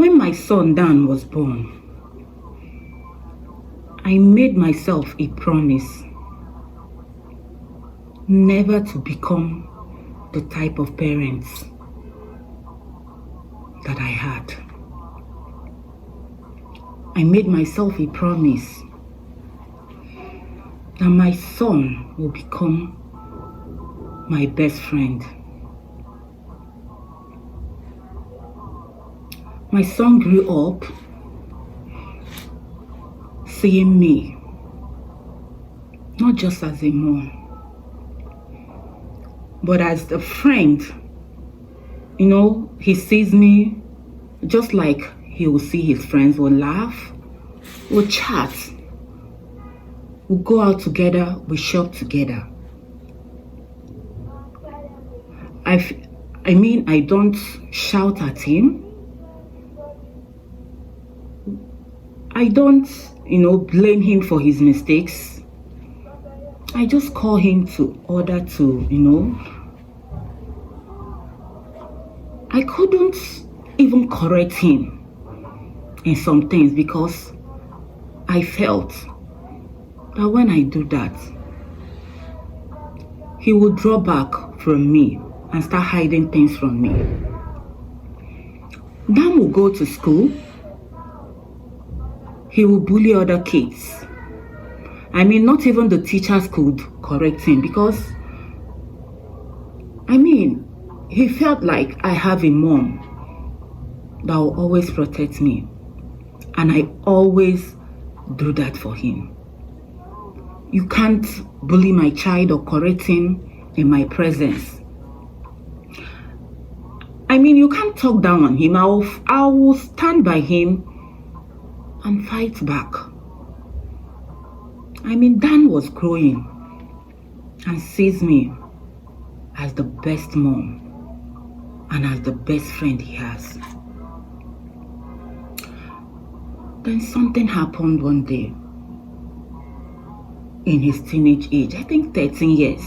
When my son Dan was born, I made myself a promise never to become the type of parents that I had. I made myself a promise that my son will become my best friend. My son grew up seeing me, not just as a mom, but as a friend. He sees me just like he will see his friends. We'll laugh, we'll chat, we'll go out together, we'll shop together. I don't shout at him. I don't, blame him for his mistakes. I just call him to order to, I couldn't even correct him in some things because I felt that when I do that, he would draw back from me and start hiding things from me. Dan will go to school. He will bully other kids. Not even the teachers could correct him because, he felt like I have a mom that will always protect me. And I always do that for him. You can't bully my child or correct him in my presence. You can't talk down on him. I will stand by him and fight back. Dan was growing and sees me as the best mom and as the best friend he has. Then something happened one day in his teenage age, I think 13 years.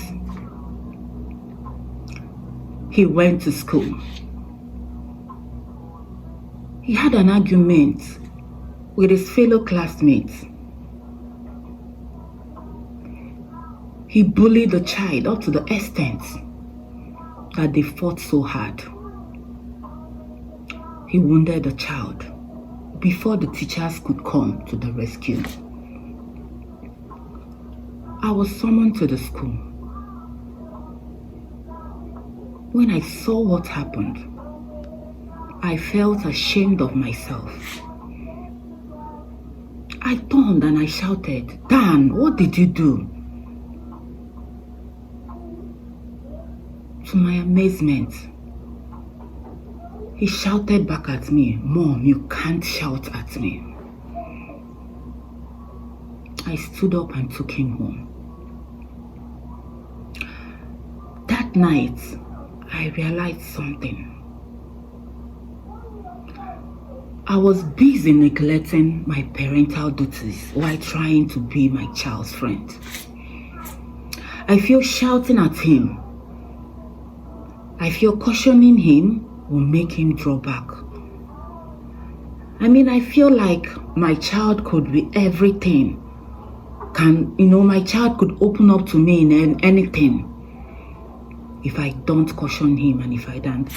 He went to school. He had an argument with his fellow classmates. He bullied the child up to the extent that they fought so hard. He wounded the child before the teachers could come to the rescue. I was summoned to the school. When I saw what happened, I felt ashamed of myself. I turned and I shouted, "Dan, what did you do?" To my amazement, he shouted back at me, "Mom, you can't shout at me." I stood up and took him home. That night, I realized something. I was busy neglecting my parental duties while trying to be my child's friend. I feel shouting at him, I feel cautioning him will make him draw back. I feel like my child could be everything. My child could open up to me in anything if I don't caution him and if I don't,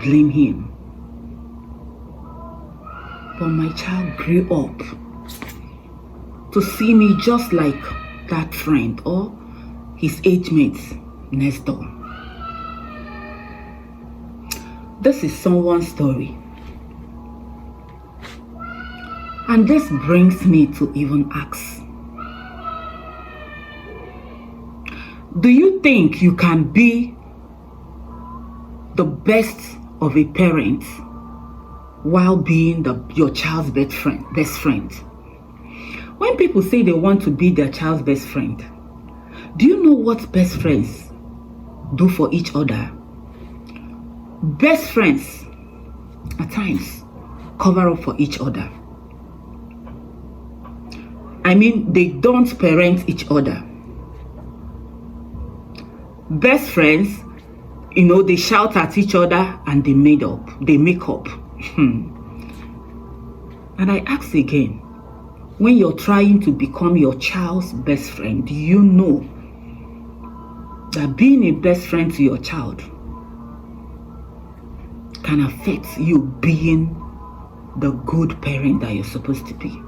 blame him. But my child grew up to see me just like that friend or his age mates next door. This is someone's story. And this brings me to even ask, do you think you can be the best of a parent while being your child's best friend? When people say they want to be their child's best friend, do you know what best friends do for each other? Best friends, at times, cover up for each other. They don't parent each other. Best friends, they shout at each other and they make up. And I ask again, when you're trying to become your child's best friend, do you know that being a best friend to your child can affect you being the good parent that you're supposed to be?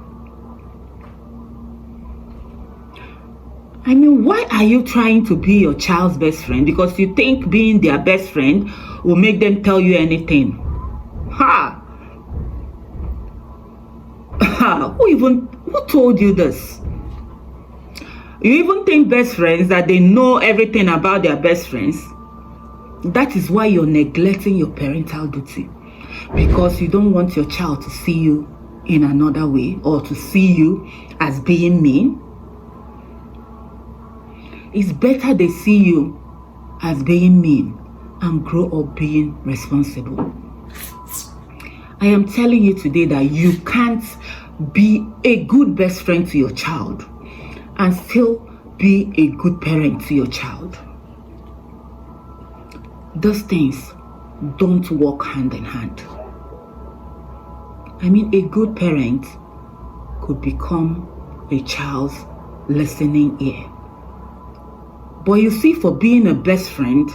I mean, why are you trying to be your child's best friend? Because you think being their best friend will make them tell you anything. Who told you this? You even think best friends that they know everything about their best friends? That is why you're neglecting your parental duty, because you don't want your child to see you in another way or to see you as being mean. It's better they see you as being mean and grow up being responsible. I am telling you today that you can't be a good best friend to your child and still be a good parent to your child. Those things don't work hand in hand. I mean, a good parent could become a child's listening ear. But you see, for being a best friend,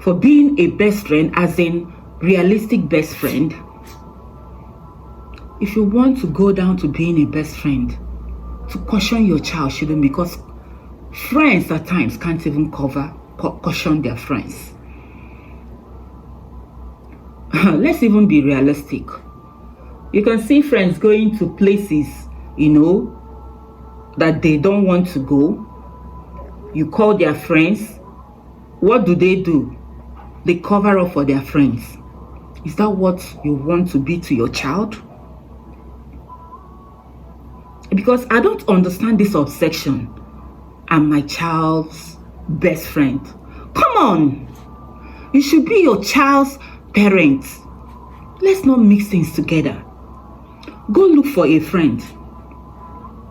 for being a best friend, as in realistic best friend, if you want to go down to being a best friend, to caution your child shouldn't, because friends at times can't even caution their friends. Let's even be realistic. You can see friends going to places, that they don't want to go. You call their friends. What do? They cover up for their friends. Is that what you want to be to your child? Because I don't understand this obsession. I'm my child's best friend. Come on. You should be your child's parent. Let's not mix things together. Go look for a friend.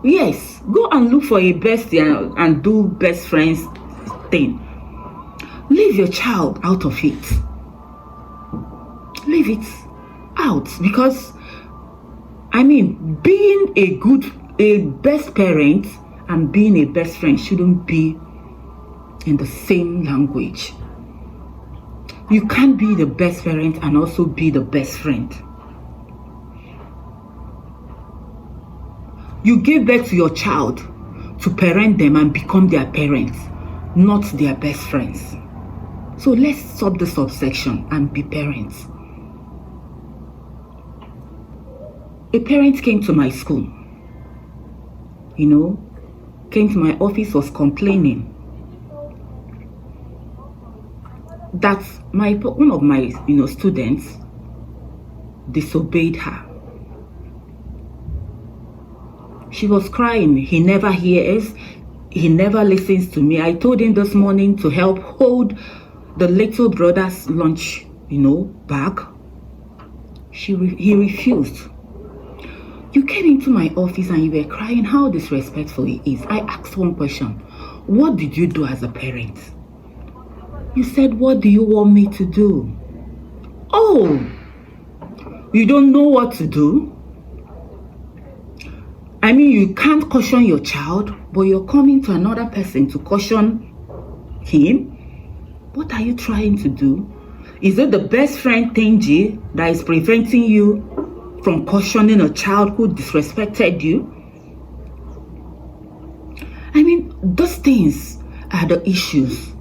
Yes, go and look for a bestie and do best friends thing. Leave your child out of it. Leave it out, because I mean, being a best parent and being a best friend shouldn't be in the same language. You can't be the best parent and also be the best friend. You give birth to your child to parent them and become their parents, not their best friends. So let's stop the subsection and be parents. A parent came to my school, came to my office, was complaining that one of my students disobeyed her. She was crying. He never hears. He never listens to me. I told him this morning to help hold the little brother's lunch, bag. He refused. You came into my office and you were crying how disrespectful he is. I asked one question. What did you do as a parent? You said, what do you want me to do? Oh, you don't know what to do? I mean, you can't caution your child, but you're coming to another person to caution him. What are you trying to do? Is it the best friend thingy that is preventing you from cautioning a child who disrespected you? I mean, those things are the issues.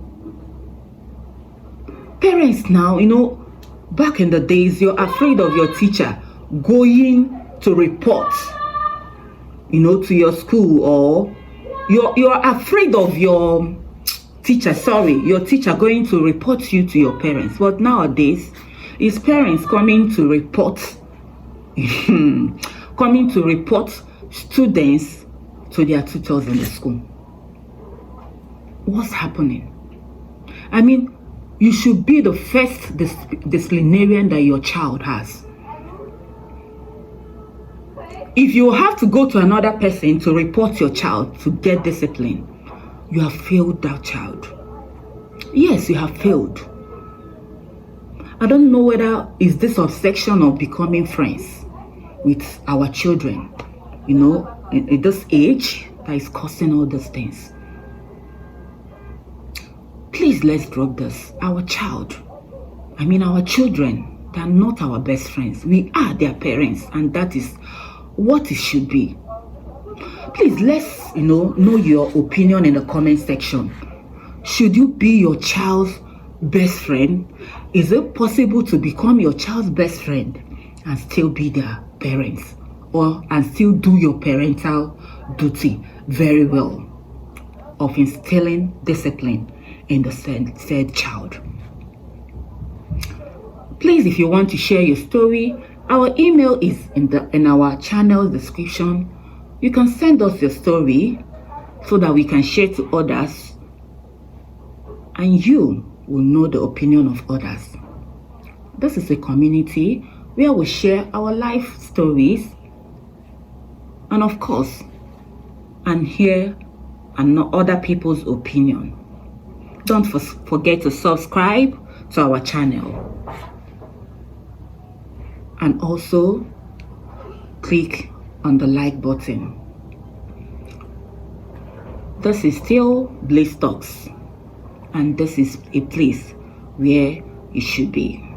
Parents now, back in the days, you're afraid of your teacher going to report to your school, or you're afraid of your teacher going to report you to your parents. But nowadays, it's parents coming to report students to their tutors in the school. What's happening? I mean, you should be the first disciplinarian that your child has. If you have to go to another person to report your child to get discipline, you have failed that child. Yes, you have failed. I don't know whether is this obsession of becoming friends with our children, you know, in this age that is causing all these things. Please, let's drop this. Our children, they are not our best friends. We are their parents, and that is what it should be. Please, let's, know your opinion in the comment section. Should you be your child's best friend? Is it possible to become your child's best friend and still be their parents, and still do your parental duty very well of instilling discipline in the said child? Please, if you want to share your story, our email is in our channel description. You can send us your story so that we can share to others, and you will know the opinion of others. This is a community where we share our life stories, and of course, and hear other people's opinion. Don't forget to subscribe to our channel, and also click on the like button. This is still Bliss Talks, and this is a place where it should be.